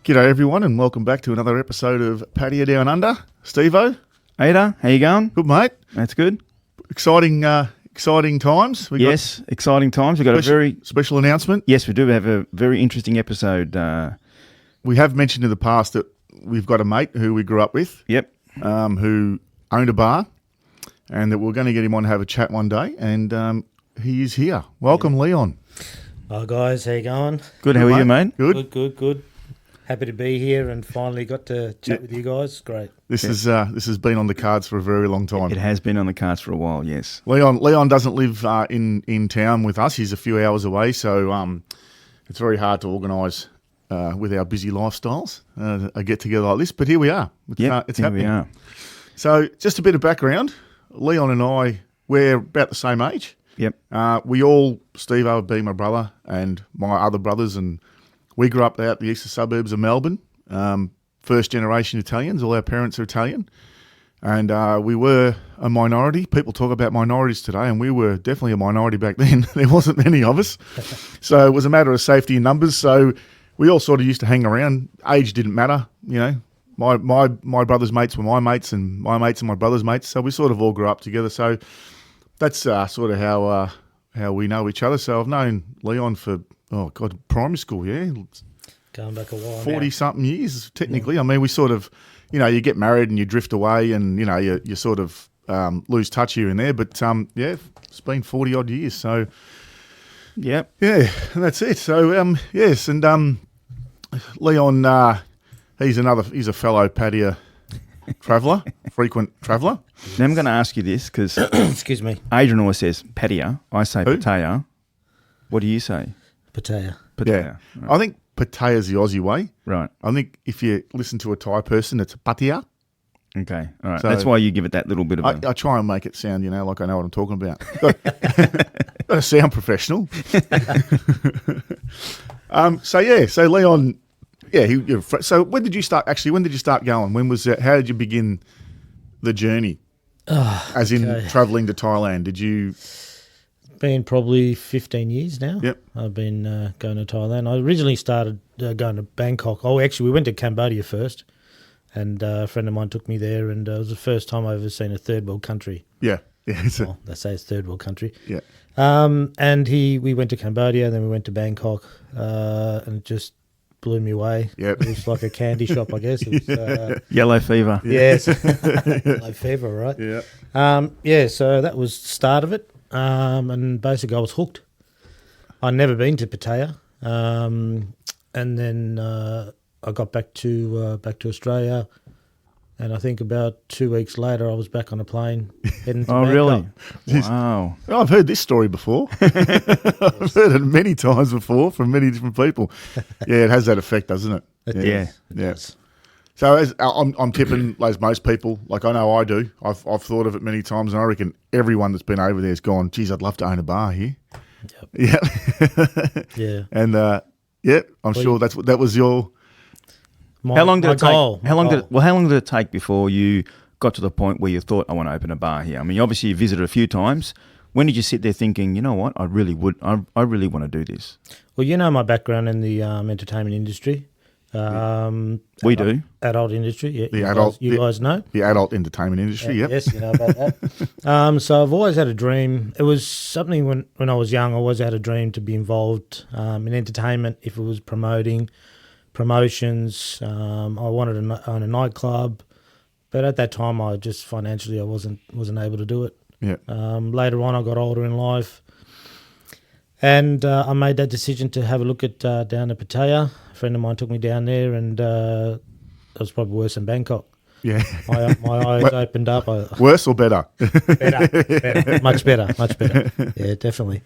G'day everyone and welcome back to another episode of Pattaya Down Under. Steve-O. Ada, how you going? Good mate. That's good. Exciting times. Exciting times. We've got a very special announcement. Yes, we do have a very interesting episode. We have mentioned in the past that we've got a mate who we grew up with. Yep. Who owned a bar and that we're going to get him on to have a chat one day and he is here. Welcome, Leon. Hi guys, how you going? Good, how are you, mate? Good. Happy to be here and finally got to chat with you guys. Great. This has been on the cards for a very long time. It has been on the cards for a while, yes. Leon doesn't live in town with us. He's a few hours away, so it's very hard to organise with our busy lifestyles a get together like this. But here we are. It's happening. We are. So just a bit of background. Leon and I, we're about the same age. Yep. We all, Steve-O being my brother and my other brothers, and we grew up out the eastern suburbs of Melbourne. First generation Italians. All our parents are Italian. And we were a minority. People talk about minorities today, and we were definitely a minority back then. There wasn't many of us. So it was a matter of safety in numbers. So we all sort of used to hang around. Age didn't matter, you know. My brother's mates were my mates, and my mates and my brother's mates. So we sort of all grew up together. So that's sort of how we know each other. So I've known Leon for, primary school, yeah. Going back a while 40-something years, technically. Yeah. I mean, we sort of, you know, you get married and you drift away and, you know, you sort of lose touch here and there. But, it's been 40-odd years. So, yep. Yeah, and that's it. So, yes, and Leon, he's a fellow Pattaya traveller, frequent traveller. Now I'm going to ask you this because excuse me, Adrian always says Pattaya. I say Who? Pattaya. What do you say? Pattaya. Pattaya. Yeah. Right. I think Pattaya's the Aussie way. Right. I think if you listen to a Thai person, it's Pattaya. Okay. All right. So That's why you give it that little bit of I try and make it sound, you know, like I know what I'm talking about. Got to sound professional. So Leon, yeah. So when did you start going? When was that? How did you begin the journey? As in travelling to Thailand? Did you? Been probably 15 years now. Yep. I've been going to Thailand. I originally started going to Bangkok. Oh, actually, we went to Cambodia first, and a friend of mine took me there, and it was the first time I ever seen a third world country. Yeah. Well, they say it's third world country. Yeah. And we went to Cambodia, then we went to Bangkok, and it just blew me away. Yep. It was like a candy shop, I guess. It was, yellow fever. yes. Yellow fever, right? Yeah. So that was the start of it. And basically I was hooked. I'd never been to Pattaya. And then I got back to Australia, and I think about 2 weeks later I was back on a plane heading to Bangkok. Really? Wow. Well, I've heard this story before. I've heard it many times before from many different people. Yeah, it has that effect, doesn't it? Yeah. It does. So as I'm tipping, as most people, like I know I do, I've thought of it many times, and I reckon everyone that's been over there has gone, geez, I'd love to own a bar here. Yep. Yeah. Yeah. And I'm sure that was your. How long did it take? Goal. How long did it take before you got to the point where you thought, I want to open a bar here? I mean, obviously you visited a few times. When did you sit there thinking, you know what, I really want to do this? Well, you know my background in the entertainment industry. We do. Adult industry, yeah. The you guys know? The adult entertainment industry, yep. Yes, you know about that. So I've always had a dream. It was something when I was young, I always had a dream to be involved in entertainment, if it was promotions. I wanted to own a nightclub, but at that time I just financially I wasn't able to do it. Yeah. Later on I got older in life, and I made that decision to have a look at down at Pattaya. A friend of mine took me down there, and it was probably worse than Bangkok. Yeah. My eyes opened up. Worse or better? Better. Much better. Yeah, definitely.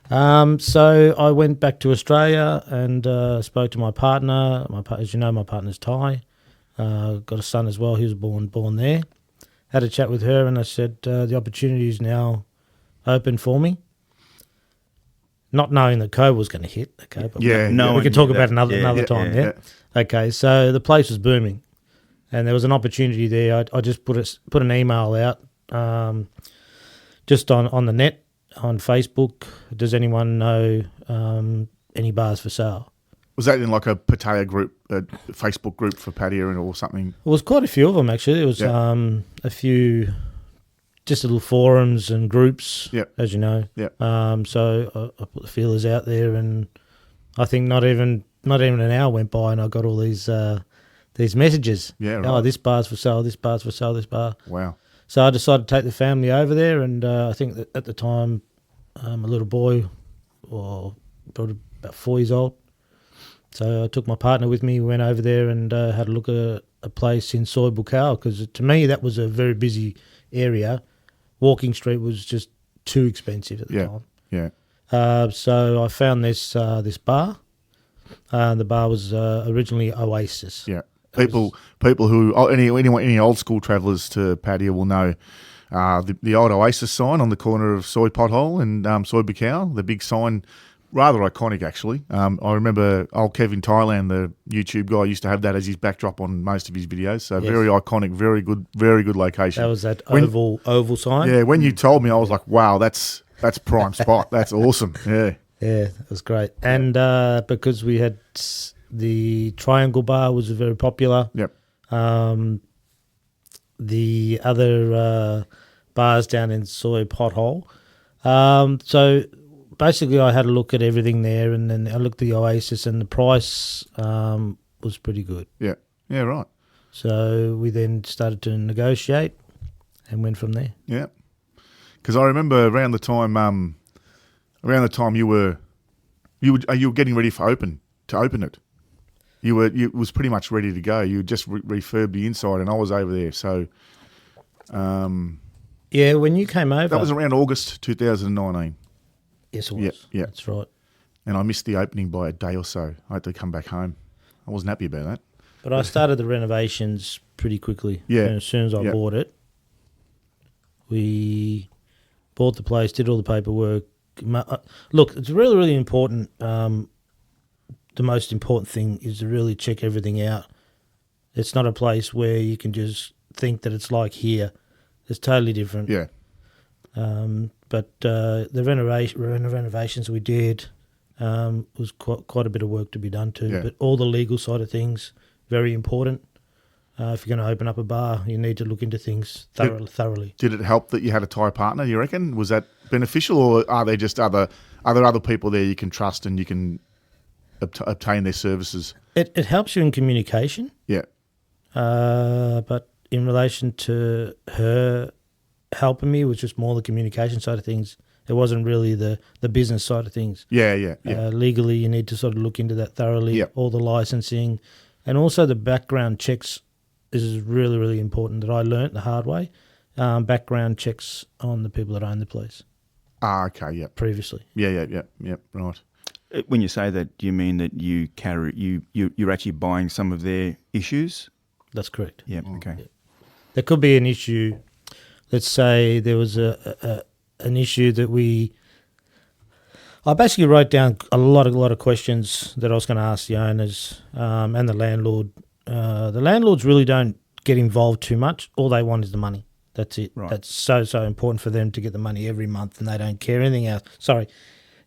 So I went back to Australia and spoke to my partner. As you know, my partner's Thai. Got a son as well. He was born there. Had a chat with her, and I said the opportunity is now open for me. Not knowing that COVID was going to hit. Okay, but we could talk about another time. Yeah. Okay, so the place was booming, and there was an opportunity there. I just put an email out, just on the net on Facebook. Does anyone know any bars for sale? Was that in like a Pattaya group, a Facebook group for Pattaya or something? It was quite a few of them actually. There was Yeah. a few, just little forums and groups, Yep. as you know. Yep. So I put the feelers out there, and I think not even an hour went by, and I got all these messages. Yeah, right. Oh, this bar's for sale. This bar's for sale. This bar. Wow. So I decided to take the family over there, and I think that at the time, a little boy, or probably about 4 years old. So I took my partner with me. We went over there and had a look at a place in Soy Buakhao, because to me that was a very busy area. Walking Street was just too expensive at the time. Yeah. So I found this bar. The bar was originally Oasis. Yeah. People who any old school travellers to Pattaya will know the old Oasis sign on the corner of Soy Pothole and Soy Buakhao, the big sign, rather iconic actually. I remember old Kevin Thailand, the YouTube guy, used to have that as his backdrop on most of his videos. So very iconic, very good location. That was that oval sign. Yeah, when you told me, I was like, wow, that's prime spot. That's awesome. Yeah. Yeah, it was great. And because we had the Triangle Bar was very popular. Yep. The other bars down in Soy Pothole. So basically I had a look at everything there, and then I looked at the Oasis, and the price was pretty good. Yeah. Yeah, right. So we then started to negotiate and went from there. Yeah. Because I remember around the time you were getting ready to open it. You was pretty much ready to go. You just refurbed the inside, and I was over there. So, yeah, when you came over, that was around August 2019, yes, it was. Yeah. That's right. and I missed the opening by a day or so. I had to come back home. I wasn't happy about that. But I started the renovations pretty quickly. Yeah. And as soon as I Yeah. bought it, we bought the place, did all the paperwork. Look, it's really, really important. The most important thing is to really check everything out. It's not a place where you can just think that it's like here. It's totally different. Yeah, But the renovations we did was quite a bit of work to be done too. Yeah. But all the legal side of things, very important. If you're going to open up a bar, you need to look into things thoroughly. Did it help that you had a Thai partner, you reckon? Was that beneficial, or are there just other people there you can trust and you can obtain their services? It helps you in communication, Yeah, but in relation to her helping me was just more the communication side of things. It wasn't really the business side of things. yeah. Legally, you need to sort of look into that thoroughly, Yeah. all the licensing, and also the background checks is really, really important that I learnt the hard way. Background checks on the people that own the place Okay, yeah. previously. Yeah, right. When you say that, do you mean that you're actually buying some of their issues? That's correct. Yeah. Okay. There could be an issue. Let's say there was an issue that I basically wrote down a lot of questions that I was going to ask the owners and the landlord. The landlords really don't get involved too much. All they want is the money. That's it. Right. That's so important for them to get the money every month, and they don't care anything else. Sorry,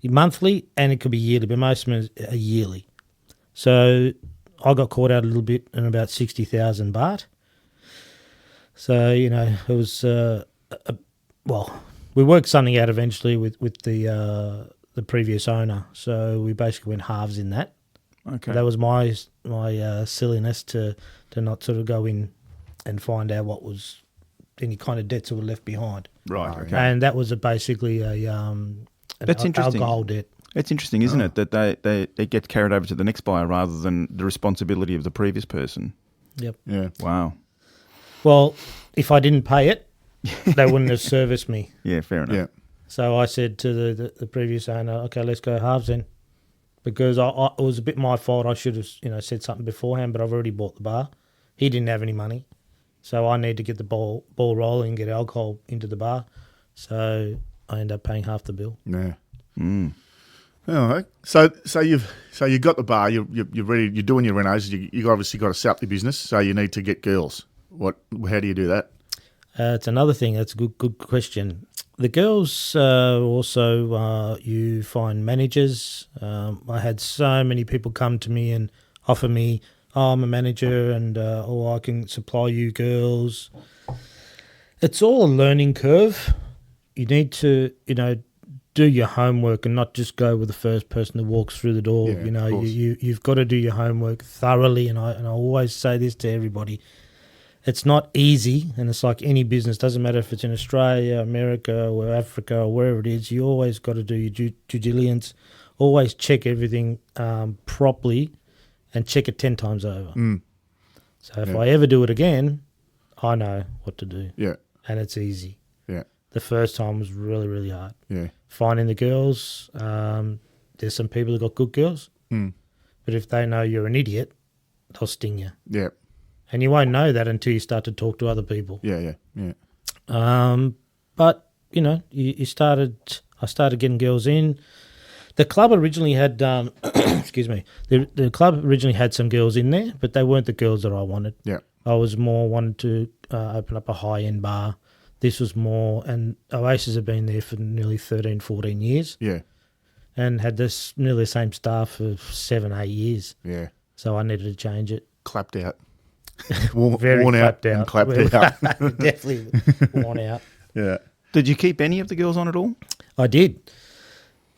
monthly, and it could be yearly, but most of them are yearly. So I got caught out a little bit in about 60,000 baht. So, it was, we worked something out eventually with the previous owner. So we basically went halves in that. Okay. That was my silliness to not sort of go in and find out what was any kind of debts that were left behind. Right. Okay. And that was basically an That's interesting. alcohol debt. It's interesting, isn't it, that they get carried over to the next buyer rather than the responsibility of the previous person. Yep. Yeah. Wow. Well, if I didn't pay it, they wouldn't have serviced me. Yeah, fair enough. Yeah. So I said to the previous owner, okay, let's go halves then. Because it was a bit my fault. I should have said something beforehand, but I've already bought the bar. He didn't have any money. So I need to get the ball rolling and get alcohol into the bar. So I end up paying half the bill. Yeah. Mm. All right. So you got the bar. You're ready. You're doing your renos. You obviously got to set up your business. So you need to get girls. How do you do that? It's another thing. That's a good question. The girls also, you find managers. I had so many people come to me and offer me, oh, I'm a manager and I can supply you girls. It's all a learning curve. You need to, do your homework and not just go with the first person that walks through the door. Yeah, of course. You've got to do your homework thoroughly. And I always say this to everybody. It's not easy, and it's like any business. Doesn't matter if it's in Australia, America, or Africa, or wherever it is. You always got to do your due diligence. Always check everything properly, and check it 10 times over. So if I ever do it again, I know what to do. Yeah. And it's easy. Yeah. The first time was really, really hard. Yeah. Finding the girls. There's some people who got good girls, but if they know you're an idiot, they'll sting you. Yeah. And you won't know that until you start to talk to other people. Yeah. But, I started getting girls in. The club originally had, excuse me, the club originally had some girls in there, but they weren't the girls that I wanted. Yeah. I was more wanted to open up a high-end bar. This was more, and Oasis have been there for nearly 13, 14 years. Yeah. And had nearly the same staff for 7, 8 years. Yeah. So I needed to change it. Clapped out. Very worn clapped out. out. And clapped out. Definitely worn out. Yeah. Did you keep any of the girls on at all? I did.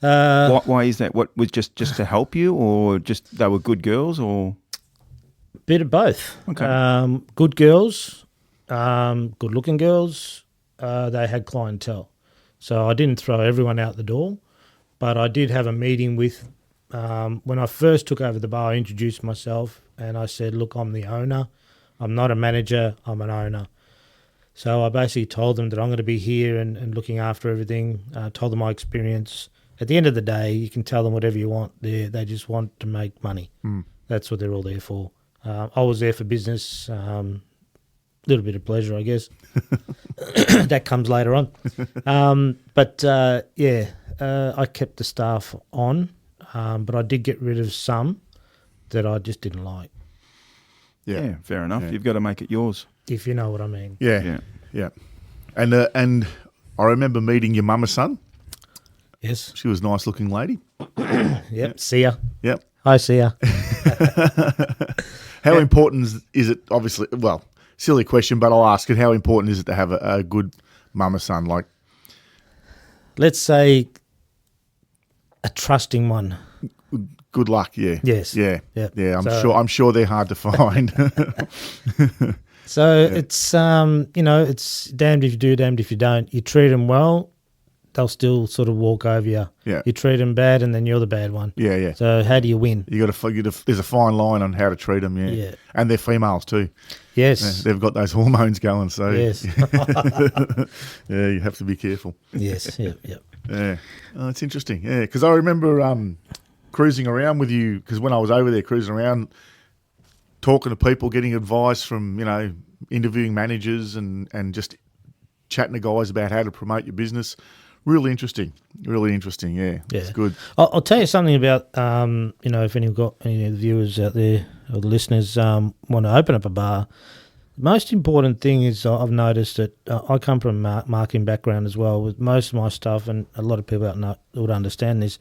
Why is that? What was just to help you, or just they were good girls, or Bit of both. Okay. Good girls, good-looking girls. They had clientele. So I didn't throw everyone out the door, but I did have a meeting with, when I first took over the bar, I introduced myself and I said, look, I'm the owner. I'm not a manager, I'm an owner. So I basically told them that I'm going to be here and looking after everything, told them my experience. At the end of the day, you can tell them whatever you want. They just want to make money. That's what they're all there for. I was there for business, little bit of pleasure, I guess. That comes later on. I kept the staff on, but I did get rid of some that I just didn't like, yeah, fair enough. Yeah. You've got to make it yours. if you know what I mean. Yeah. And I remember meeting your mama's son. Yes. She was a nice looking lady. Yep. See ya. Yep. Hi, see ya. How important is it, obviously, well, silly question, but I'll ask it, how important is it to have a good mama son? Like, Let's say a trusting one. good luck, yeah. Yes. Yeah. Yep. Yeah, So- I'm sure they're hard to find. So it's it's damned if you do, damned if you don't. You treat them well, they'll still sort of walk over you. Yeah. You treat them bad, and then you're the bad one. Yeah. So how do you win? You got to there's a fine line on how to treat them, yeah. Yeah. And they're females too. Yes. They've got those hormones going, so Yes. yeah, you have to be careful. Yes. Yep. Yeah. Oh, it's interesting. Yeah, because I remember cruising around with you, because when I was over there cruising around, talking to people, getting advice from, interviewing managers and just chatting to guys about how to promote your business. Really interesting. Yeah. It's good. I'll tell you something about, if any of the viewers out there or the listeners want to open up a bar, the most important thing is I've noticed that I come from a marketing background as well with most of my stuff, and a lot of people out there would understand this.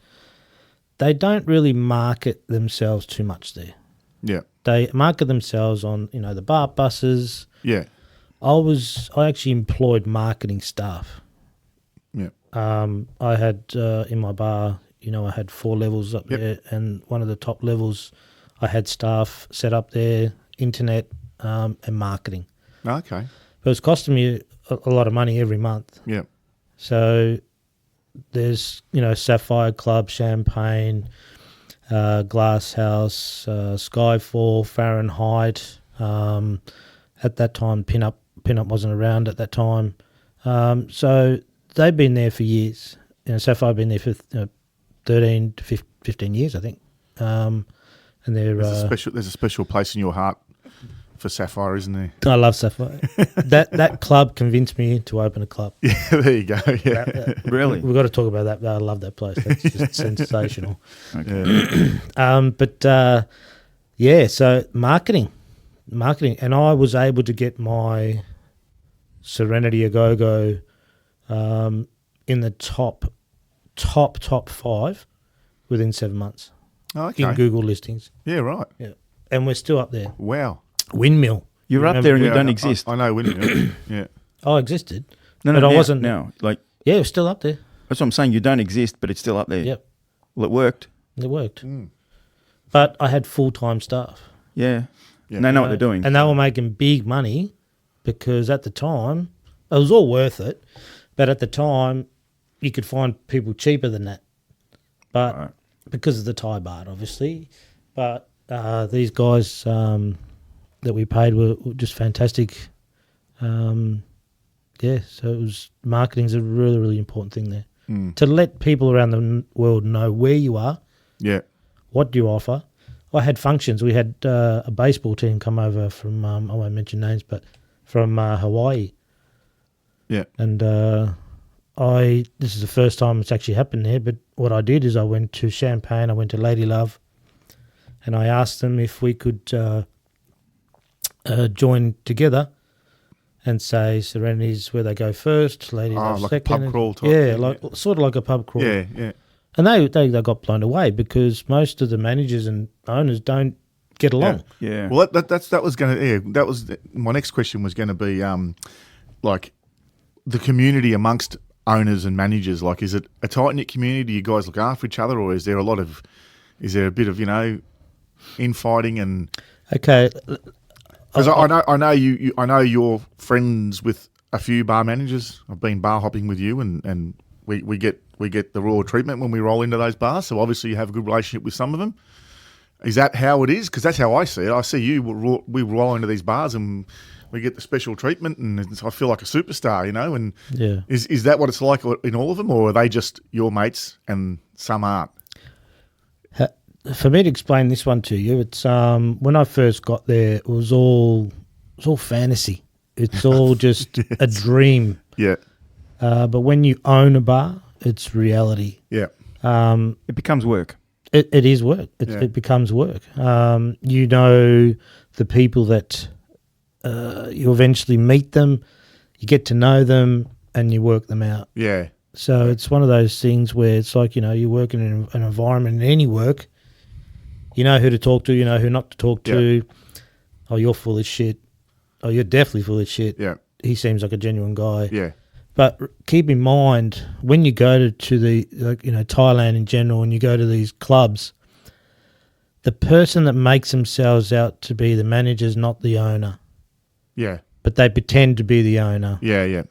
They don't really market themselves too much there. Yeah. They market themselves on, the bar buses. Yeah. I actually employed marketing staff. Yeah. I had in my bar, I had 4 levels up there, and one of the top levels, I had staff set up there, internet and marketing. Okay. But it was costing me a lot of money every month. Yeah. So there's, Sapphire Club, Champagne, Glass House, Skyfall, Fahrenheit. At that time, Pinup wasn't around at that time. So they've been there for years. Sapphire been there for 13 to 15 years, I think. And they're There's a special place in your heart for Sapphire, isn't there? I love Sapphire. that club convinced me to open a club. Yeah, there you go. Yeah. Really? We've got to talk about that. I love that place. That's just sensational. Okay. So marketing. And I was able to get my Serenity A Go Go in the top 5 within 7 months Oh, okay. in Google listings. Yeah, right. Yeah, and we're still up there. Wow. Windmill. You're You up remember- there and you Yeah, don't exist. I know, wouldn't you? Yeah. I existed. No, but I now, wasn't- now. Like Yeah, it was still up there. that's what I'm saying. You don't exist, but it's still up there. Yep, Well, it worked. it worked. Mm. But I had full-time staff. Yeah. Yeah. And they know what they're doing. And they were making big money because at the time, it was all worth it. But at the time, you could find people cheaper than that. But Right. because of the Thai baht, obviously. But these guys that we paid were just fantastic. Yeah, so it was marketing's a really, really important thing there. Mm. To let people around the world know where you are, Yeah. what do you offer. I had functions. We had a baseball team come over from, I won't mention names, but from Hawaii. Yeah. And this is the first time it's actually happened there, but what I did is I went to Champagne, I went to Lady Love, and I asked them if we could join together and say Serenity's where they go first, Lady Love like a second. pub crawl type Yeah, thing, like sort of like a pub crawl. Yeah. Yeah. And they got blown away because most of the managers and owners don't get along. Yeah. Well, that was going to. Yeah, that was my next question was going to be like the community amongst owners and managers. Like, is it a tight knit community? Do you guys look after each other, or is there a bit of infighting and? Okay. Because I know you're friends with a few bar managers. I've been bar hopping with you, and we get the raw treatment when we roll into those bars. So obviously you have a good relationship with some of them. Is that how it is? Because that's how I see it. I see you. We roll into these bars and we get the special treatment, and I feel like a superstar, And Yeah. is that what it's like in all of them, or are they just your mates and some aren't? For me to explain this one to you, it's when I first got there, it was all fantasy. It's all just a dream. Yeah. But when you own a bar, it's reality. Yeah. It becomes work. It is work. Yeah. It becomes work. You know the people that you eventually meet them, you get to know them, and you work them out. Yeah. So it's one of those things where it's like, you work in an environment in any work, you know who to talk to, you know who not to talk to. Oh, you're full of shit. Oh, you're definitely full of shit. Yeah. He seems like a genuine guy. Yeah. But keep in mind, when you go to the, Thailand in general, and you go to these clubs, the person that makes themselves out to be the manager is not the owner, Yeah. but they pretend to be the owner. Yeah. Yeah.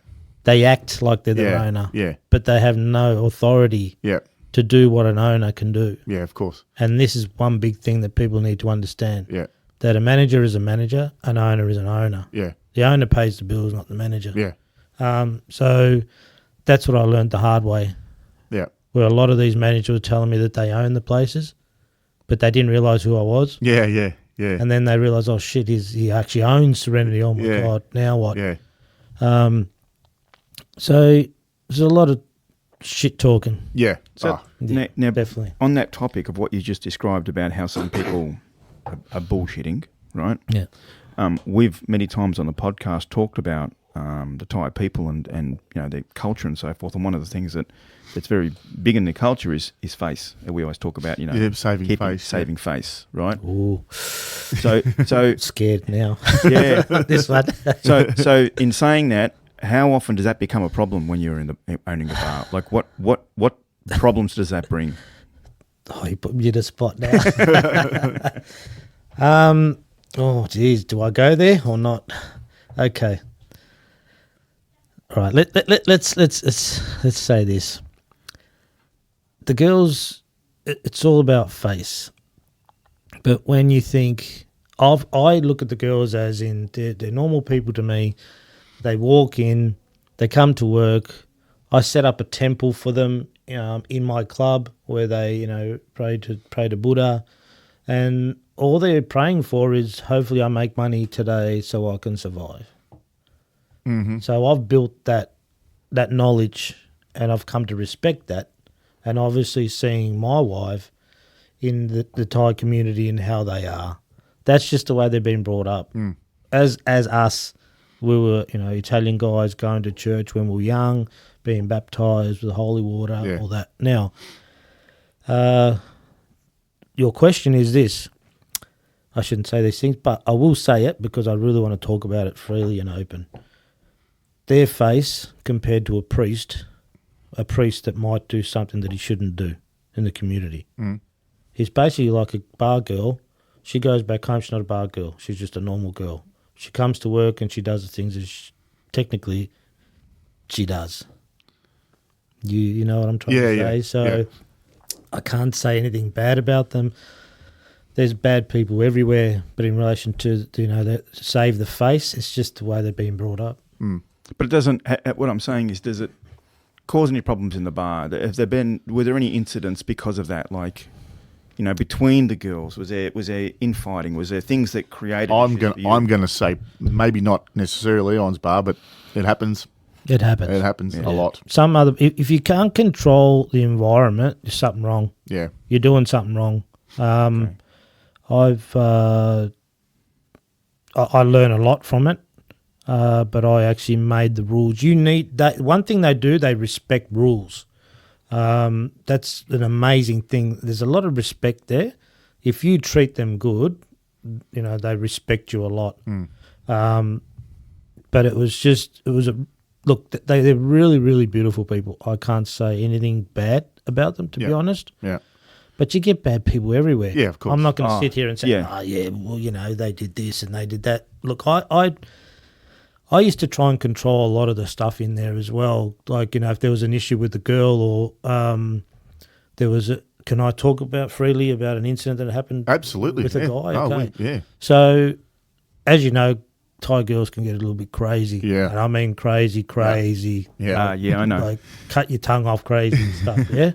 They act like they're the Yeah. owner, Yeah. but they have no authority Yeah. to do what an owner can do. Yeah. Of course. And this is one big thing that people need to understand, Yeah. that a manager is a manager, an owner is an owner. Yeah. The owner pays the bills, not the manager. Yeah. So that's what I learned the hard way, Yeah. where a lot of these managers were telling me that they own the places, but they didn't realise who I was. Yeah. Yeah. Yeah. And then they realised, oh, shit, he actually owns Serenity. Oh, my Yeah. God, now what? Yeah. So there's a lot of shit talking. Yeah. So Oh, now, Definitely. on that topic of what you just described about how some people are bullshitting, right? Yeah. We've many times on the podcast talked about the Thai people and their culture and so forth. And one of the things that's very big in their culture is face. We always talk about saving keeping- face. saving face, right? Ooh, So scared now. yeah. This one. So in saying that, how often does that become a problem when you're owning a bar? Like what problems does that bring? Oh, you put me in a spot now. Oh, geez, do I go there or not? Okay. All right. Let's say this. The girls, it's all about face. But when you think of, I look at the girls as in they're normal people to me. They walk in, they come to work. I set up a temple for them in my club where they, pray to Buddha, and all they're praying for is hopefully I make money today so I can survive. Mm-hmm. So I've built that knowledge, and I've come to respect that, and obviously seeing my wife in the Thai community and how they are. That's just the way they've been brought up. As us, We were, Italian guys going to church when we were young, being baptised with holy water, all that. Now, your question is this. I shouldn't say these things, but I will say it because I really want to talk about it freely and open. Their face compared to a priest that might do something that he shouldn't do in the community. Mm. He's basically like a bar girl. She goes back home, she's not a bar girl. She's just a normal girl. She comes to work and she does the things that technically she does. You know what I'm trying to say? So I can't say anything bad about them. There's bad people everywhere, but in relation to, that save the face, it's just the way they've been brought up. Mm. But it doesn't. What I'm saying is, does it cause any problems in the bar? Were there any incidents because of that? Like, between the girls, was there infighting? Was there things that created? I'm gonna say maybe not necessarily Leon's bar, but it happens. It happens. It happens a lot. If you can't control the environment, there's something wrong. Yeah, you're doing something wrong. I learn a lot from it, but I actually made the rules. One thing they do, they respect rules. That's an amazing thing. There's a lot of respect there. If you treat them good, they respect you a lot. But look, they're really, really beautiful people. I can't say anything bad about them, to be honest. Yeah. But you get bad people everywhere. Yeah, of course. I'm not going to sit here and say, they did this and they did that. Look, I used to try and control a lot of the stuff in there as well. Like, if there was an issue with the girl or can I talk freely about an incident that happened absolutely with a guy? Okay. Yeah. So, as you know, Thai girls can get a little bit crazy. Yeah. And I mean crazy. Yeah. I know. Like cut your tongue off crazy and stuff, yeah?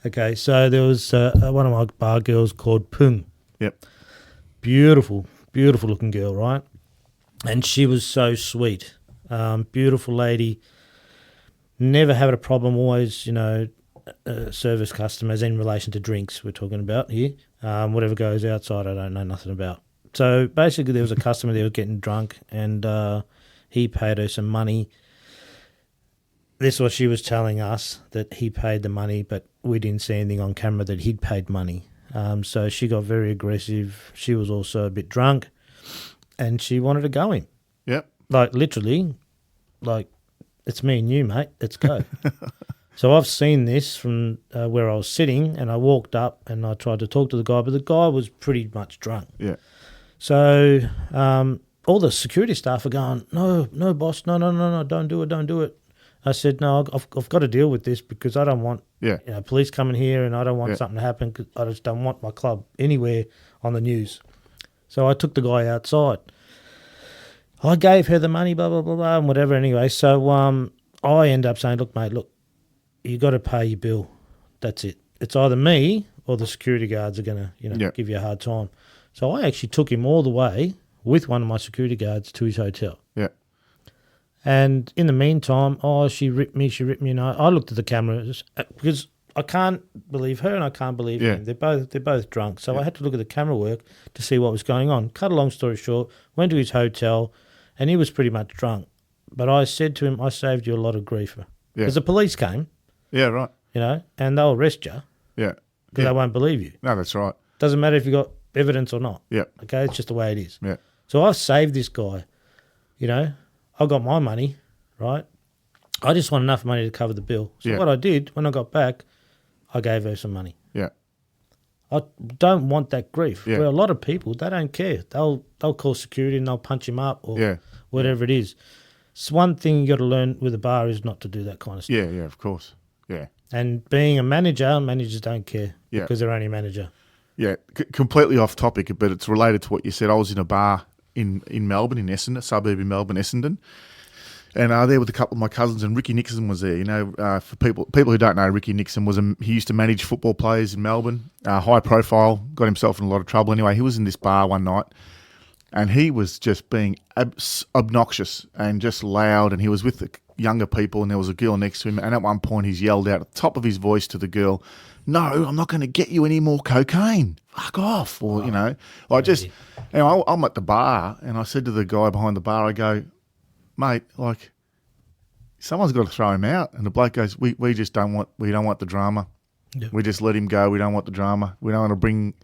Okay, so there was one of my bar girls called Pung. Yep. Beautiful looking girl, right? And she was so sweet. Beautiful lady. Never had a problem, always, service customers in relation to drinks we're talking about here. Whatever goes outside, I don't know nothing about. So basically there was a customer that was getting drunk and he paid her some money. This is what she was telling us, that he paid the money, but we didn't see anything on camera that he'd paid money. So she got very aggressive. She was also a bit drunk and she wanted to go him. Yep. Like literally, like, it's me and you, mate. Let's go. So I've seen this from where I was sitting and I walked up and I tried to talk to the guy, but the guy was pretty much drunk. Yeah. So all the security staff are going, no, boss, no, don't do it. I said, no, I've got to deal with this because I don't want police coming here and I don't want something to happen 'cause I just don't want my club anywhere on the news. So I took the guy outside. I gave her the money, blah, blah, blah, blah, and whatever anyway. So I end up saying, look, mate, you got to pay your bill. That's it. It's either me or the security guards are going to give you a hard time. So I actually took him all the way with one of my security guards to his hotel. Yeah. And in the meantime, she ripped me. And I looked at the cameras because I can't believe her and I can't believe him. They're both drunk. So I had to look at the camera work to see what was going on. Cut a long story short, went to his hotel and he was pretty much drunk. But I said to him, I saved you a lot of grief. Because the police came. Yeah, right. And they'll arrest you. Yeah. Because they won't believe you. No, that's right. Doesn't matter if you got evidence or not. Yeah. Okay, it's just the way it is. Yeah. So I've saved this guy. I got my money, right? I just want enough money to cover the bill. So what I did, when I got back, I gave her some money. Yeah. I don't want that grief. Yeah. For a lot of people, they don't care. They'll call security and they'll punch him up or whatever it is. So one thing you got to learn with a bar is not to do that kind of stuff. Yeah, of course. Yeah. And being a manager, managers don't care because they're only a manager. Yeah, completely off topic, but it's related to what you said. I was in a bar in Melbourne, in Essendon, a suburb in Melbourne, Essendon, and there with a couple of my cousins, and Ricky Nixon was there. For people who don't know, Ricky Nixon he used to manage football players in Melbourne, high profile, got himself in a lot of trouble. Anyway, he was in this bar one night, and he was just being obnoxious and just loud, and he was with the younger people, and there was a girl next to him, and at one point he's yelled out at the top of his voice to the girl, "No, I'm not going to get you any more cocaine. Fuck off." Or, I'm at the bar and I said to the guy behind the bar, I go, mate, like, someone's got to throw him out. And the bloke goes, we just don't want the drama. Yeah. We just let him go. We don't want the drama. We don't want to bring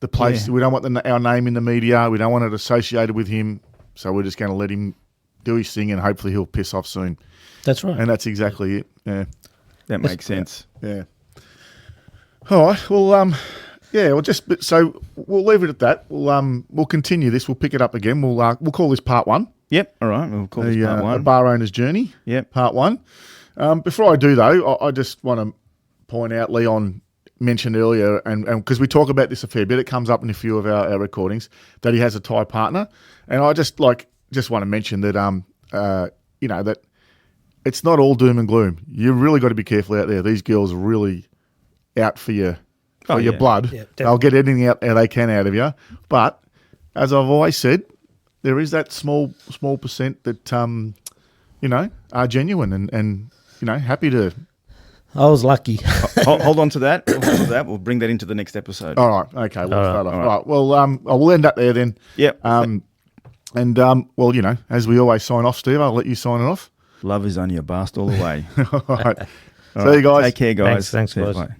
the place. We don't want our name in the media. We don't want it associated with him. So we're just going to let him do his thing, and hopefully he'll piss off soon. That's right. And that's exactly it. Yeah. That makes sense. Yeah. All right. Well, yeah. Well, so we'll leave it at that. We'll continue this. We'll pick it up again. We'll call this part 1. Yep. All right. We'll call this part 1. A bar owner's journey. Yep. Part 1. Before I do though, I just want to point out, Leon mentioned earlier, and because we talk about this a fair bit, it comes up in a few of our recordings, that he has a Thai partner, and I just want to mention that that it's not all doom and gloom. You really got to be careful out there. These girls are really out for your blood. Yeah, they'll get anything out they can out of you. But as I've always said, there is that small percent that are genuine and happy to. I was lucky. Hold on to that. We'll bring that into the next episode. All right. Okay. We'll start off. all right. All right. Well, I will end up there then. Yep. Well, as we always sign off, Steve, I'll let you sign it off. Love is only a bast all the way. All right. All See you guys. Take care, guys. Thanks, See you, guys. bye.